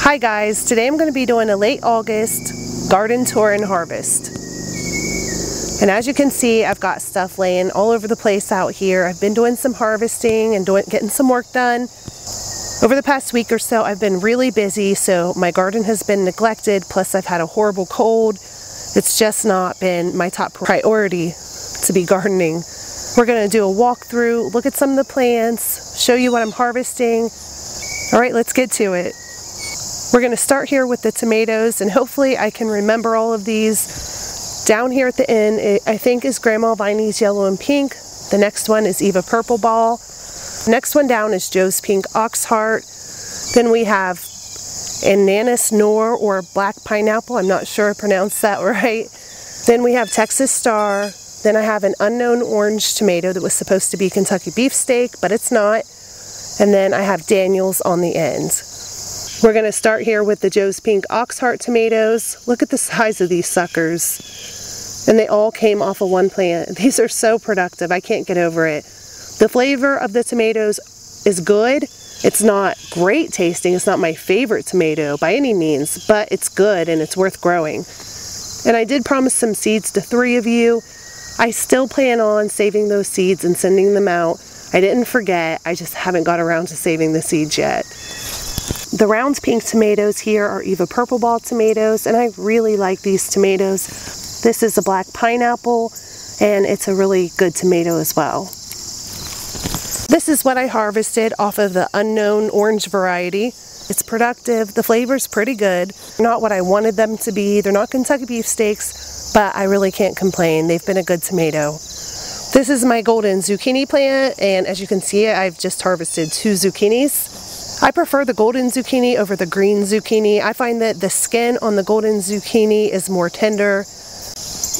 Hi guys, today I'm going to be doing a late August garden tour and harvest. And as you can see, I've got stuff laying all over the place out here. I've been doing some harvesting and getting some work done. Over the past week or so, I've been really busy, so my garden has been neglected, plus I've had a horrible cold. It's just not been my top priority to be gardening. We're going to do a walkthrough, look at some of the plants, show you what I'm harvesting. All right, let's get to it. We're going to start here with the tomatoes, and hopefully I can remember all of these. Down here at the end, I think is Grandma Viney's Yellow and Pink. The next one is Eva Purple Ball. Next one down is Joe's Pink Oxheart. Then we have Ananas Noir or Black Pineapple. I'm not sure I pronounced that right. Then we have Texas Star. Then I have an unknown orange tomato that was supposed to be Kentucky beefsteak, but it's not. And then I have Daniels on the end. We're going to start here with the Joe's Pink Oxheart tomatoes. Look at the size of these suckers. And they all came off of one plant. These are so productive. I can't get over it. The flavor of the tomatoes is good. It's not great tasting. It's not my favorite tomato by any means, but it's good and it's worth growing. And I did promise some seeds to 3 of you. I still plan on saving those seeds and sending them out. I didn't forget. I just haven't got around to saving the seeds yet. The round pink tomatoes here are Eva Purple Ball tomatoes, and I really like these tomatoes. This is a Black Pineapple, and it's a really good tomato as well. This is what I harvested off of the unknown orange variety. It's productive. The flavor's pretty good. Not what I wanted them to be. They're not Kentucky beefsteaks, but I really can't complain. They've been a good tomato. This is my golden zucchini plant, and as you can see, I've just harvested 2 zucchinis. I prefer the golden zucchini over the green zucchini. I find that the skin on the golden zucchini is more tender.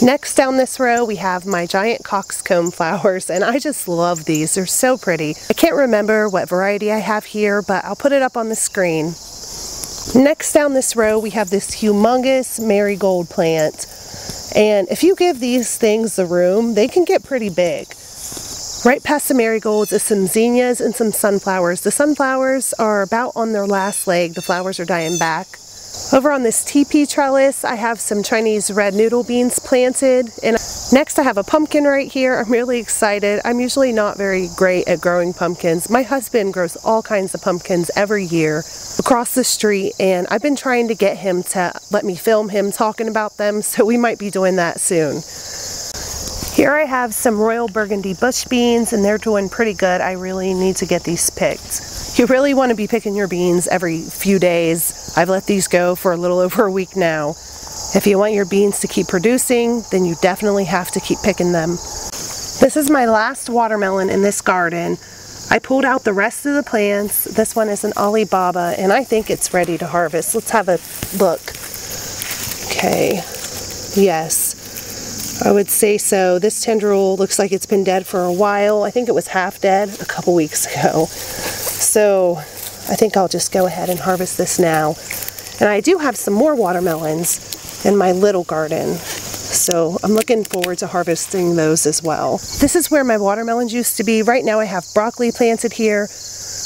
Next down this row we have my giant coxcomb flowers, and I just love these. They're so pretty. I can't remember what variety I have here, but I'll put it up on the screen. Next down this row we have this humongous marigold plant, and if you give these things the room, they can get pretty big. Right past the marigolds is some zinnias and some sunflowers. The sunflowers are about on their last leg. The flowers are dying back. Over on this teepee trellis, I have some Chinese red noodle beans planted. And next I have a pumpkin right here. I'm really excited. I'm usually not very great at growing pumpkins. My husband grows all kinds of pumpkins every year across the street, and I've been trying to get him to let me film him talking about them, so we might be doing that soon. Here I have some Royal Burgundy bush beans, and they're doing pretty good. I really need to get these picked. You really want to be picking your beans every few days. I've let these go for a little over a week now. If you want your beans to keep producing, then you definitely have to keep picking them. This is my last watermelon in this garden. I pulled out the rest of the plants. This one is an Alibaba, and I think it's ready to harvest. Let's have a look. Okay, yes. I would say so. This tendril looks like it's been dead for a while. I think it was half dead a couple weeks ago. So I think I'll just go ahead and harvest this now. And I do have some more watermelons in my little garden, so I'm looking forward to harvesting those as well. This is where my watermelons used to be. Right now I have broccoli planted here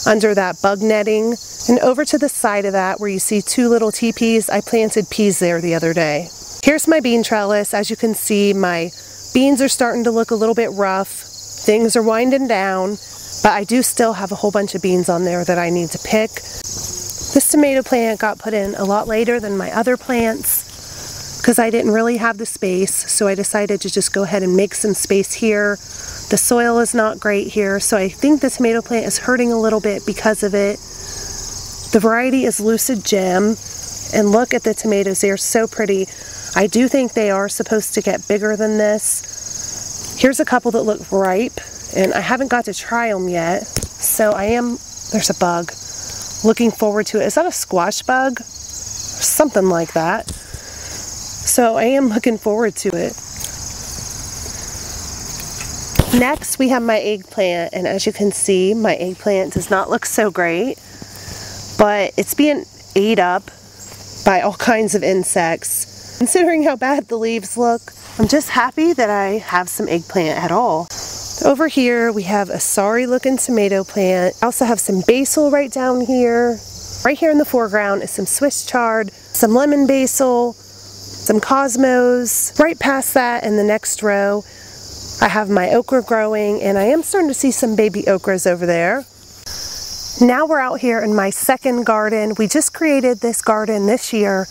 under that bug netting. And over to the side of that where you see 2 little teepees, I planted peas there the other day. Here's my bean trellis. As you can see, my beans are starting to look a little bit rough. Things are winding down, but I do still have a whole bunch of beans on there that I need to pick. This tomato plant got put in a lot later than my other plants because I didn't really have the space, so I decided to just go ahead and make some space here. The soil is not great here, so I think the tomato plant is hurting a little bit because of it. The variety is Lucid Gem, and look at the tomatoes. They are so pretty. I do think they are supposed to get bigger than this. Here's a couple that look ripe, and I haven't got to try them yet, so there's a bug. Looking forward to it. Is that a squash bug? Something like that. So I am looking forward to it. Next we have my eggplant, and as you can see, my eggplant does not look so great, but it's being ate up by all kinds of insects. Considering how bad the leaves look, I'm just happy that I have some eggplant at all. Over here we have a sorry looking tomato plant. I also have some basil right down here. Right here in the foreground is some Swiss chard, some lemon basil, some cosmos. Right past that in the next row, I have my okra growing, and I am starting to see some baby okras over there. Now we're out here in my second garden. We just created this garden this year.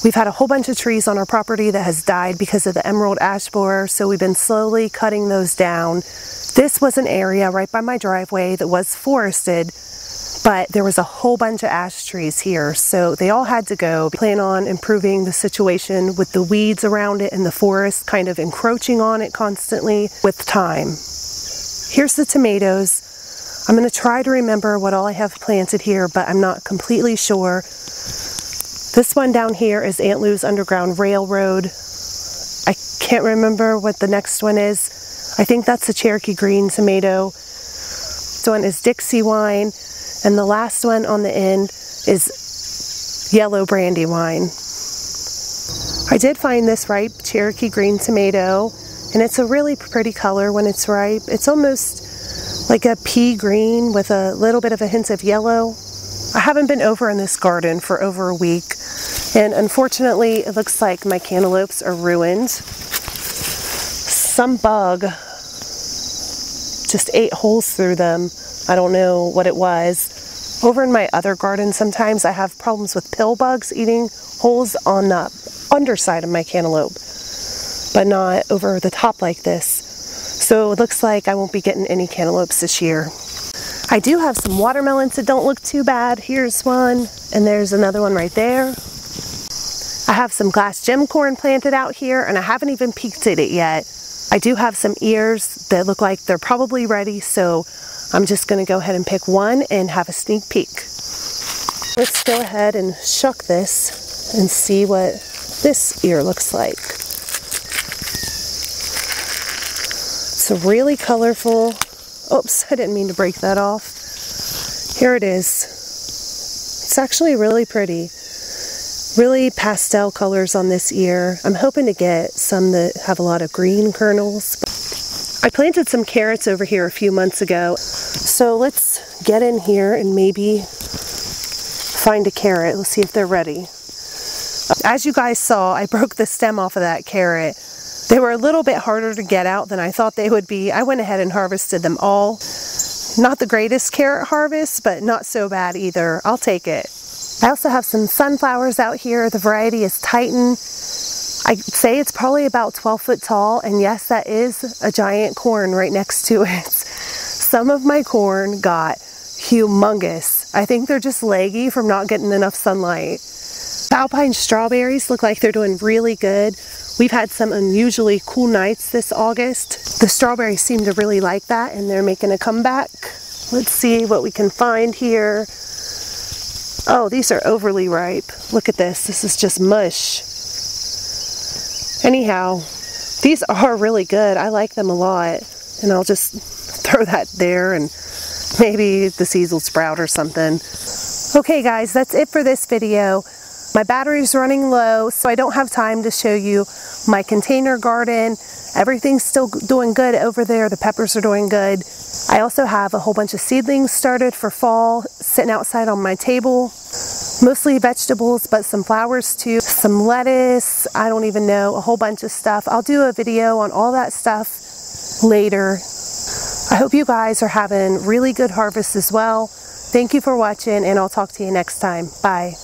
We've had a whole bunch of trees on our property that has died because of the emerald ash borer, so we've been slowly cutting those down. This was an area right by my driveway that was forested, but there was a whole bunch of ash trees here, so they all had to go. We plan on improving the situation with the weeds around it and the forest kind of encroaching on it constantly with time. Here's the tomatoes. I'm going to try to remember what all I have planted here, but I'm not completely sure. This one down here is Aunt Lou's Underground Railroad. I can't remember what the next one is. I think that's a Cherokee Green tomato. This one is Dixie Wine, and the last one on the end is Yellow Brandywine. I did find this ripe Cherokee Green tomato, and it's a really pretty color when it's ripe. It's almost like a pea green with a little bit of a hint of yellow. I haven't been over in this garden for over a week, and unfortunately it looks like my cantaloupes are ruined. Some bug just ate holes through them. I don't know what it was. Over in my other garden, sometimes I have problems with pill bugs eating holes on the underside of my cantaloupe, but not over the top like this. So it looks like I won't be getting any cantaloupes this year. I do have some watermelons that don't look too bad. Here's one, and there's another one right there. I have some glass gem corn planted out here, and I haven't even peeked at it yet. I do have some ears that look like they're probably ready, so I'm just going to go ahead and pick one and have a sneak peek. Let's go ahead and shuck this and see what this ear looks like. It's really colorful. Oops, I didn't mean to break that off. Here it is. It's actually really pretty. Really pastel colors on this ear. I'm hoping to get some that have a lot of green kernels. I planted some carrots over here a few months ago. So let's get in here and maybe find a carrot. Let's see if they're ready. As you guys saw, I broke the stem off of that carrot. They were a little bit harder to get out than I thought they would be. I went ahead and harvested them all. Not the greatest carrot harvest, but not so bad either. I'll take it. I also have some sunflowers out here. The variety is Titan. I'd say it's probably about 12 foot tall, and yes, that is a giant corn right next to it. Some of my corn got humongous. I think they're just leggy from not getting enough sunlight. Alpine strawberries look like they're doing really good. We've had some unusually cool nights this August. The strawberries seem to really like that, and they're making a comeback. Let's see what we can find here. Oh, these are overly ripe. Look at this. This is just mush. Anyhow, these are really good. I like them a lot. And I'll just throw that there, and maybe the seeds will sprout or something. Okay guys, that's it for this video. My battery's running low, so I don't have time to show you my container garden. Everything's still doing good over there. The peppers are doing good. I also have a whole bunch of seedlings started for fall, sitting outside on my table. Mostly vegetables, but some flowers too. Some lettuce, I don't even know, a whole bunch of stuff. I'll do a video on all that stuff later. I hope you guys are having really good harvests as well. Thank you for watching, and I'll talk to you next time. Bye.